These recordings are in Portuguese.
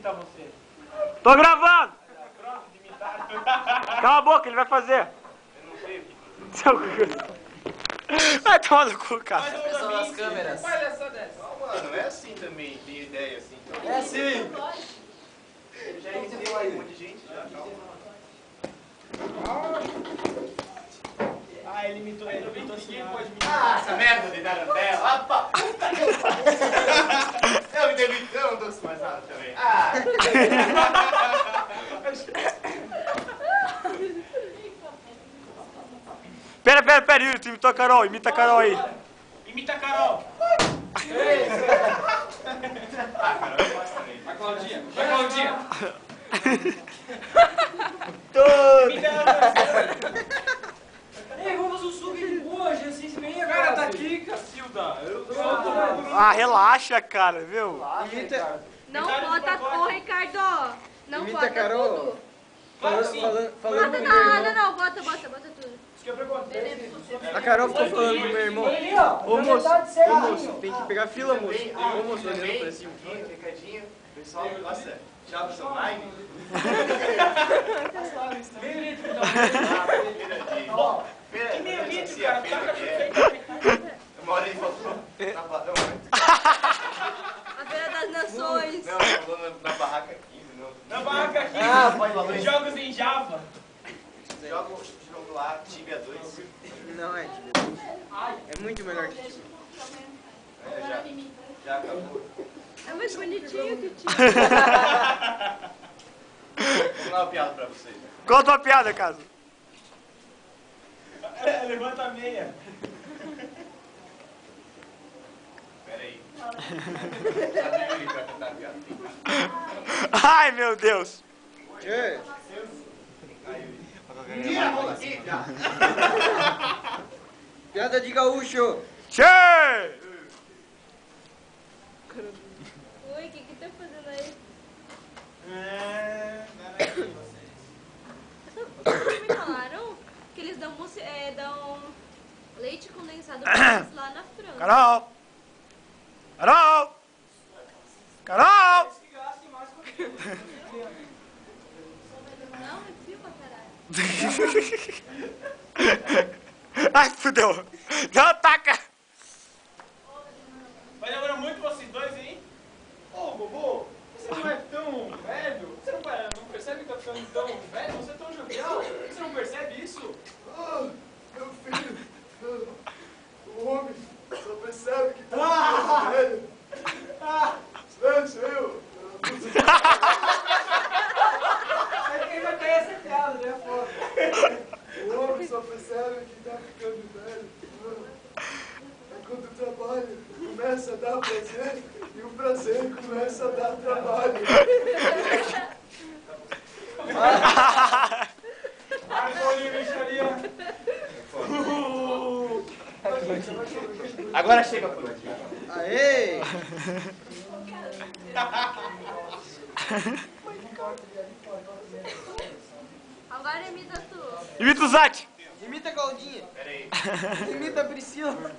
imitar você. Tô gravando! Pronto, de imitar. Cala a boca, ele vai fazer. Eu não sei o que. Seu cu. Vai tomar no cu, cara. Atenção nas câmeras. Palhaçada dessa. Mano, é assim também, tem ideia assim. Então. É sim. Já entendeu aí um monte de gente já, calma. Ah, ele imitou assim. Ninguém pode imitar. Ah, essa merda de Tarantela. Opa! Eu me demito, eu não dou mais nada também. Ah! Pera, Yuri, imitou a Carol, imita a Carol aí. Imita a Carol. Ah, cara, eu gosto também. Vai, Claudinha. Vai, Claudinha. Imita ela. Ei, vamos fazer um suco de hoje, assim, se bem Cara, tá aqui, Cacilda. Ah, relaxa, cara, viu? Imita, Não Metade bota, do ô pacote. Ricardo, não Imita bota a Carol. tudo. Claro que sim. Bota falando pro meu nada, irmão. não, bota tudo. Isso que eu perguntei. A Carol ficou falando pro meu irmão. Ô moço, tem que pegar fila, moço. Ô moço, olhando pra cima. Recadinho, pessoal, nossa, já abre seu online. Meio litro, então. Feira Que meio de litro, Sacia, cara? feira Taca que tudo é. aí. Uma hora ele falou não, A Feira das Nações. não, ele falou na barraca 15, não. Na barraca aqui. Ah, pode falar. Jogos em Java. Jogo lá, Tibia 2. Não é, tipo, é muito melhor que tipo. Já acabou. É muito bonitinho que tinha. Vamos dar uma piada pra vocês. Conta uma piada, caso. Levanta a meia. Pera aí. Sabe o Yuri pra contar a piada? Ai, meu Deus. Tchê. Tira a mão daqui, já. Piada de gaúcho. Tchê! Oi, o que tá fazendo aí? Vocês me falaram que eles dão leite condensado pra eles lá na França. Carol! Carol! Carol! Não, é fio pra caralho. Ai, fudeu. Não, taca! Vai demorar muito vocês dois, hein? Ô, Bobo, você não é tão velho? Você não percebe que tá ficando tão velho? Você é tão jovial? Você não percebe isso? Meu filho, o homem só percebe que tá ficando velho. Silêncio, eu. Quem vai cair essa piada, né? Foda. O homem só percebe que tá ficando velho. É quando o trabalho começa a dar prazer e o prazer começa a dar trabalho. Argolinho, bicharia. Agora chega por aqui. Aê! Agora imita tu. Imita o Zat. Imita a Claudinha. Pera aí. Imita a Priscila.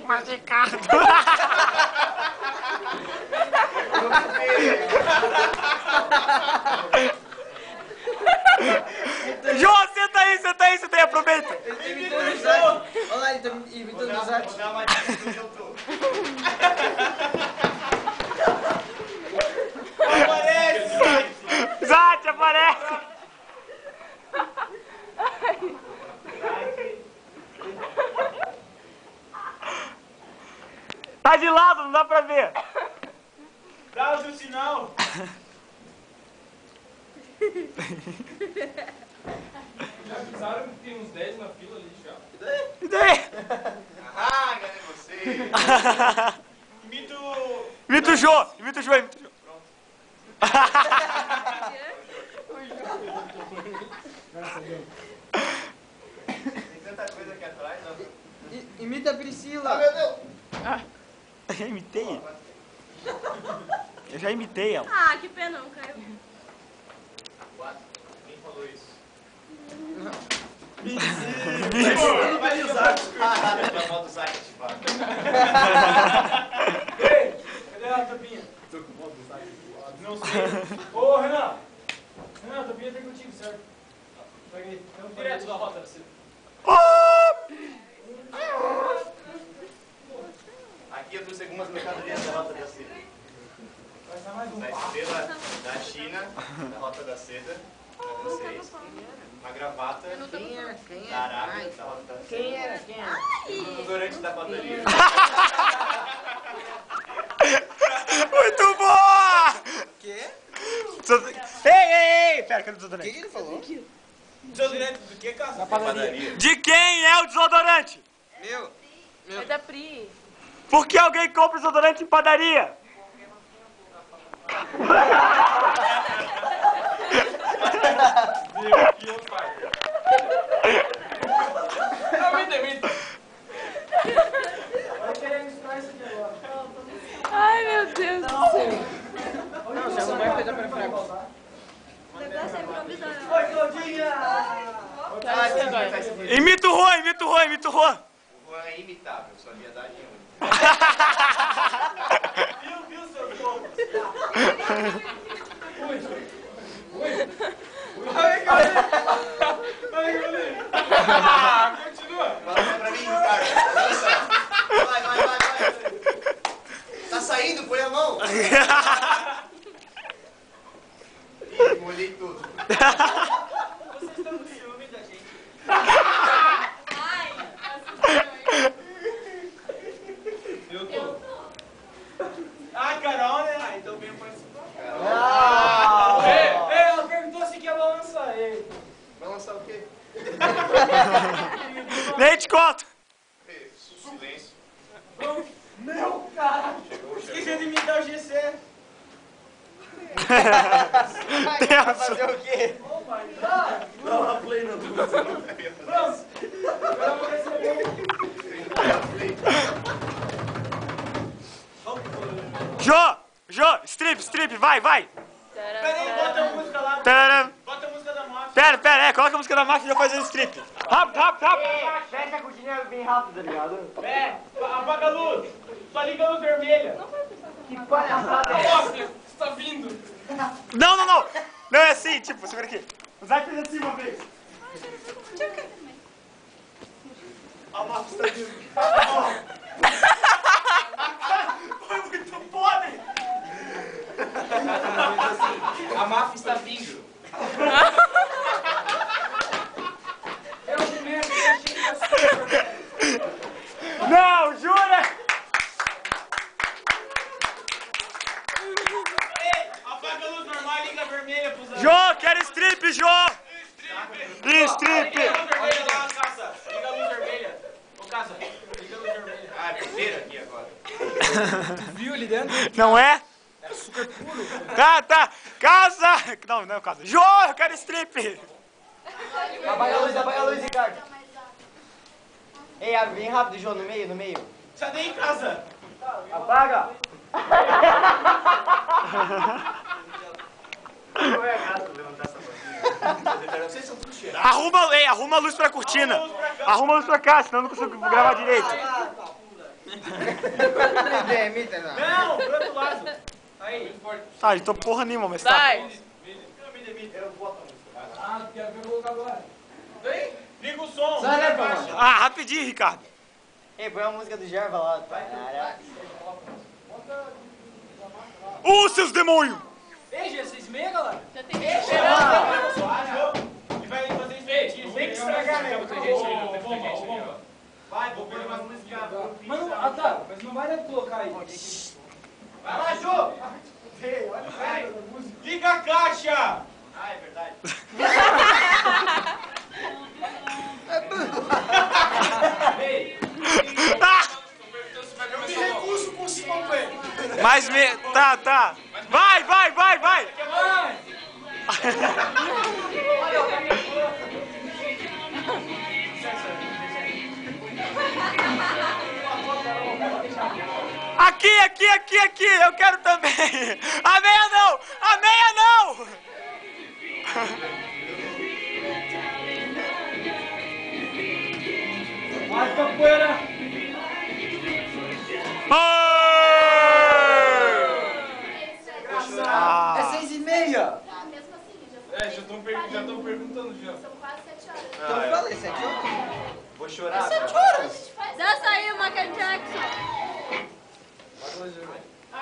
Mas, Ricardo. João, senta aí, aproveita. Ele tá imitando o Zat. Olha lá, ele tá imitando o Zat. Vou dar uma dica do que eu tô. Aparece! Zat, aparece. Tá de lado, não dá pra ver. Dá o seu sinal. Já avisaram que tem uns 10 na fila ali já? E daí? Ah, enganei você. Imita Imita o Jô, imita o Jô. Tem tanta coisa aqui atrás, ó. Imita a Priscila. Meu Deus. Eu já imitei. Eu já imitei ela. Ah, que pena, não caiu. Quem falou isso? Vai usar. A foto do site, tipo. Ei, cadê a tampinha? Não sei. Ô, Renan! Renan, eu queria ter contigo, certo? Pega aí. Direto da rota da seda. Aqui eu trouxe algumas mercadorias da Rota da Seda. Vai ser mais um. Da estrela da China, da Rota da Seda, pra vocês. Uma gravata da Arábia, da Rota da Seda. Quem era? Um desodorante da padaria. Muito boa! Quê? Ei! Pera, cadê o O desodorante? que ele falou? Desodorante do que, casa? Da padaria. De quem é o desodorante? Meu. É da Pri. Por que alguém compra desodorante em padaria? Vai querer misturar isso aqui agora. Ai, meu Deus do céu. Não, você não vai fazer pra frente. O negócio é improvisar. Oi, Claudinha! Imita o Juan, imita o Juan, imita o Juan. O Juan é imitável, sua viadagem é única. Viu, seu jogo? Continua. Fala pra mim, Ricardo. Vai. Tá saindo, põe a mão. Ih, molhei tudo. Vocês estão com ciúme da gente. Ai, Eu tô. Ah, Carol, né? Ah, então venho participar. Ela perguntou se quer balançar ele. Vai lançar o quê? Nem te conto. Silêncio. Meu cara! Chegou o Esqueci de imitar o GC. Tenso. o quê? Oh my god! Dá play na música. Pronto! Agora eu vou receber. Jô, strip, vai. Peraí, bota a música lá. Taram. Bota a música da máfia. Pera, coloca a música da máquina e já faz o strip. Rápido. Fecha a cortina bem rápido, tá ligado? Apaga a luz. Só liga a luz vermelha. Que palhaçada é Máfia, você tá vindo. Não. Não é assim, tipo, segura aqui. O Zé fez assim uma vez. A máfia está vindo. Foi muito podre. A máfia está vindo. Eu mesmo, eu achei que ia ser. Não, jura? Ei, apaga a luz normal e liga a vermelha pros amigos. Jô, quero strip, Jô. Strip. Liga a luz vermelha lá, Caça. Liga a luz vermelha. Ô, Caça, liga a luz vermelha. Ah, é primeira aqui agora. Viu ali dentro? Não é? Tá. Casa. Não é o caso. Jô, eu quero strip. Apaga a luz, Ricardo. Ei, abre bem rápido, João, no meio. Sai daí, Casa. Apaga. Qual é a graça de levantar essa bandeira? Vocês são tudo cheirados. Arruma a luz pra cortina. Arruma a luz pra cá, senão eu não consigo gravar direito. Não, pro outro lado. Aí. Ah, então porra nenhuma, mas tá. Vai. Eu boto a música. Ah, quero ver eu colocar agora. Vem, liga o som. Sai, né, liga a Paulo? caixa. Ah, rapidinho, Ricardo. Ei, põe a música do Jerva lá. Seus demônios! Ei, Gê, vocês meia, galera? Já tem E vai fazer isso feitiço. Tem que estragar, né? Vai, vou pôr umas músicas. Mas não vai dar pra colocar aí. Vai lá, Jô! Vai. Liga a caixa! Ah, é verdade. Ei, eu me recuso com o Simão Pé. Mas Tá. Vai! Aqui! Eu quero também! A meia não! Vai, capoeira! chorar. Ah. É 6h30. Tá, mesmo assim, Já estão perguntando já. São quase 7 horas. Então eu falei, 7 horas. Vou chorar. 7 horas. Já saiu o Michael Jackson.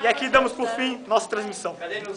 E aqui damos por fim nossa transmissão. Cadê meus